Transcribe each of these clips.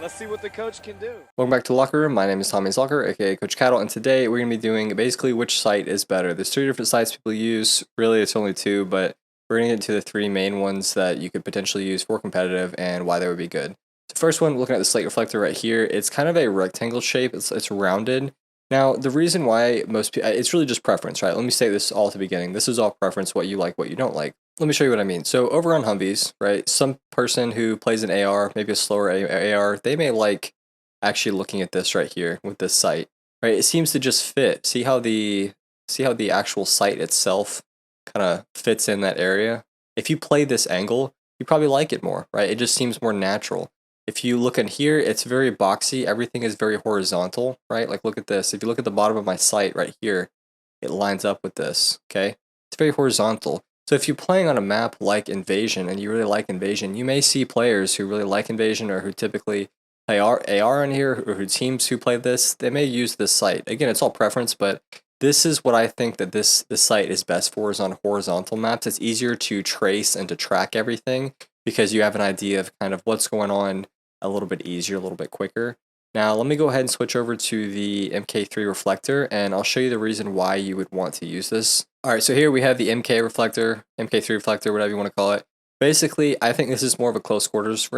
Let's see what the coach can do. Welcome back to the Locker Room. My name is Tommy Zucker, aka Coach Cattle, and today we're going to be doing basically which site is better. There's three different sites people use. Really, it's only two, but we're going to get into the three main ones that you could potentially use for competitive and why they would be good. The first one, looking at the Slate Reflector right here, it's kind of a rectangle shape. It's rounded. Now, the reason why most people, it's really just preference, right? Let me say this all at the beginning. This is all preference, what you like, what you don't like. Let me show you what I mean. So over on Humvees, right, some person who plays an AR, maybe a slower AR, they may like actually looking at this right here with this sight, right? It seems to just fit. See how the actual sight itself kind of fits in that area? If you play this angle, you probably like it more, right? It just seems more natural. If you look in here, it's very boxy. Everything is very horizontal, right? Like look at this. If you look at the bottom of my sight right here, it lines up with this, okay? It's very horizontal. So if you're playing on a map like Invasion and you really like Invasion, you may see players who really like Invasion or who typically play AR in here or who teams who play this, they may use this site. Again, it's all preference, but this is what I think that this site is best for is on horizontal maps. It's easier to trace and to track everything because you have an idea of kind of what's going on a little bit easier, a little bit quicker. Now, let me go ahead and switch over to the MK.3 Reflector, and I'll show you the reason why you would want to use this. All right, so here we have the MK Reflector, MK.3 Reflector, whatever you want to call it. Basically, I think this is more of a close quarters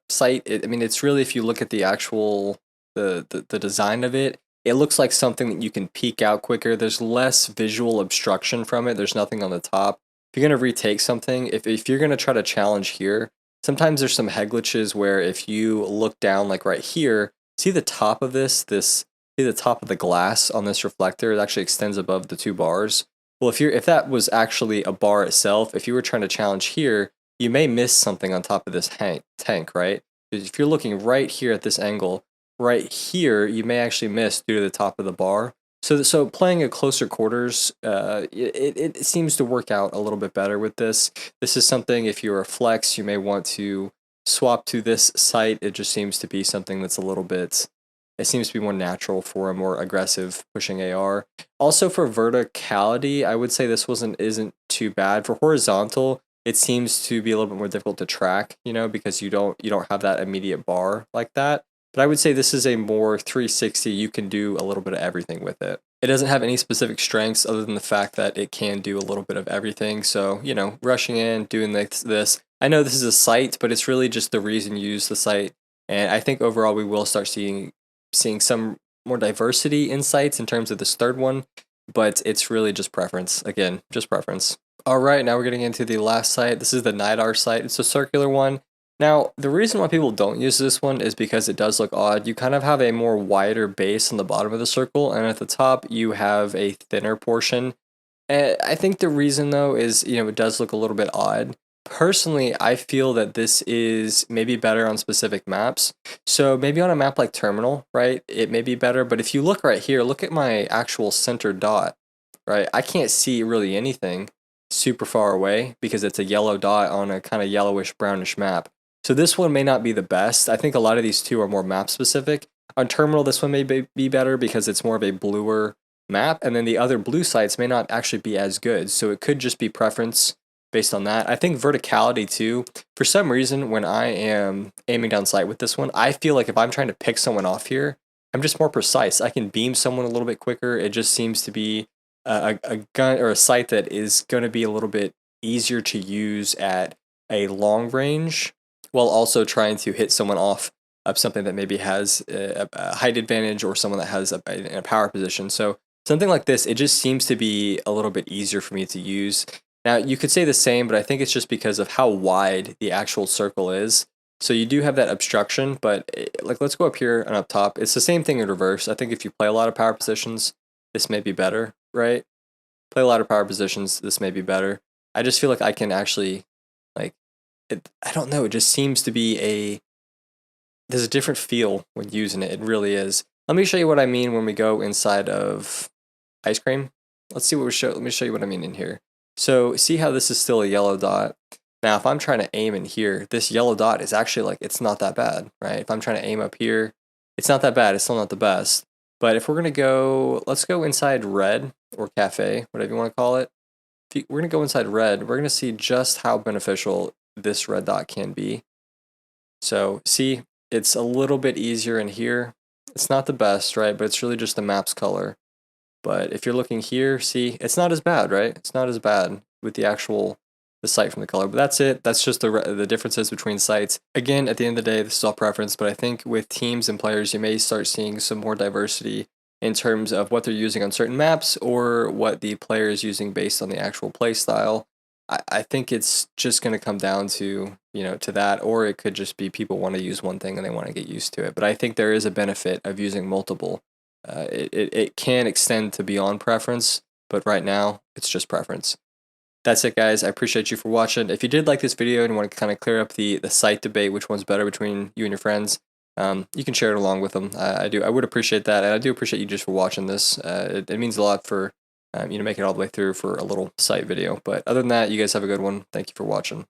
sight. I mean, it's really, if you look at the actual, the design of it, it looks like something that you can peek out quicker. There's less visual obstruction from it. There's nothing on the top. If you're going to retake something, if you're going to try to challenge here, sometimes there's some head glitches where if you look down like right here, see the top of see the top of the glass on this reflector, it actually extends above the two bars. Well, if that was actually a bar itself, if you were trying to challenge here, you may miss something on top of this tank, right? If you're looking right here at this angle, right here, you may actually miss due to the top of the bar. So playing at closer quarters, it seems to work out a little bit better with this. This is something, if you're a flex, you may want to swap to this site. It just seems to be something that's a little bit, it seems to be more natural for a more aggressive pushing AR. Also for verticality, I would say this isn't too bad. For horizontal, it seems to be a little bit more difficult to track, because you don't have that immediate bar like that. But I would say this is a more 360. You can do a little bit of everything with it. It doesn't have any specific strengths other than the fact that it can do a little bit of everything. So, rushing in, doing this. I know this is a site, but it's really just the reason you use the site. And I think overall we will start seeing some more diversity in sites in terms of this third one, but it's really just preference. Again, just preference. All right, now we're getting into the last site. This is the Nydar site. It's a circular one. Now, the reason why people don't use this one is because it does look odd. You kind of have a more wider base on the bottom of the circle, and at the top you have a thinner portion. I think the reason, though, is, it does look a little bit odd. Personally, I feel that this is maybe better on specific maps. So maybe on a map like Terminal, right, it may be better. But if you look right here, look at my actual center dot, right? I can't see really anything super far away because it's a yellow dot on a kind of yellowish brownish map. So this one may not be the best. I think a lot of these two are more map specific. On Terminal, this one may be better because it's more of a bluer map, and then the other blue sites may not actually be as good. So it could just be preference based on that. I think verticality too. For some reason, when I am aiming down sight with this one, I feel like if I'm trying to pick someone off here, I'm just more precise. I can beam someone a little bit quicker. It just seems to be a gun or a sight that is going to be a little bit easier to use at a long range, while also trying to hit someone off of something that maybe has a height advantage or someone that has a power position. So something like this, it just seems to be a little bit easier for me to use. Now, you could say the same, but I think it's just because of how wide the actual circle is. So you do have that obstruction, but let's go up here and up top. It's the same thing in reverse. I think if you play a lot of power positions, this may be better, right? Play a lot of power positions, this may be better. I just feel like I can actually, I don't know, it just seems to be there's a different feel when using it. It really is. Let me show you what I mean when we go inside of ice cream. Let me show you what I mean in here. So see how this is still a yellow dot. Now, if I'm trying to aim in here, this yellow dot is actually it's not that bad, right? If I'm trying to aim up here, it's not that bad. It's still not the best. But if we're going to go, let's go inside red or cafe, whatever you want to call it. We're going to go inside red. We're going to see just how beneficial this red dot can be. So see, it's a little bit easier in here. It's not the best, right? But it's really just the map's color. But if you're looking here, see, it's not as bad, right? It's not as bad with the sight from the color. But that's it. That's just the differences between sites. Again, at the end of the day, this is all preference. But I think with teams and players, you may start seeing some more diversity in terms of what they're using on certain maps or what the player is using based on the actual play style. I think it's just going to come down to, to that, or it could just be people want to use one thing and they want to get used to it. But I think there is a benefit of using multiple. It can extend to beyond preference, but right now it's just preference. That's it, guys. I appreciate you for watching. If you did like this video and want to kind of clear up the site debate, which one's better between you and your friends, you can share it along with them. I would appreciate that, and I do appreciate you just for watching this. It means a lot for making it all the way through for a little site video. But other than that, you guys have a good one. Thank you for watching.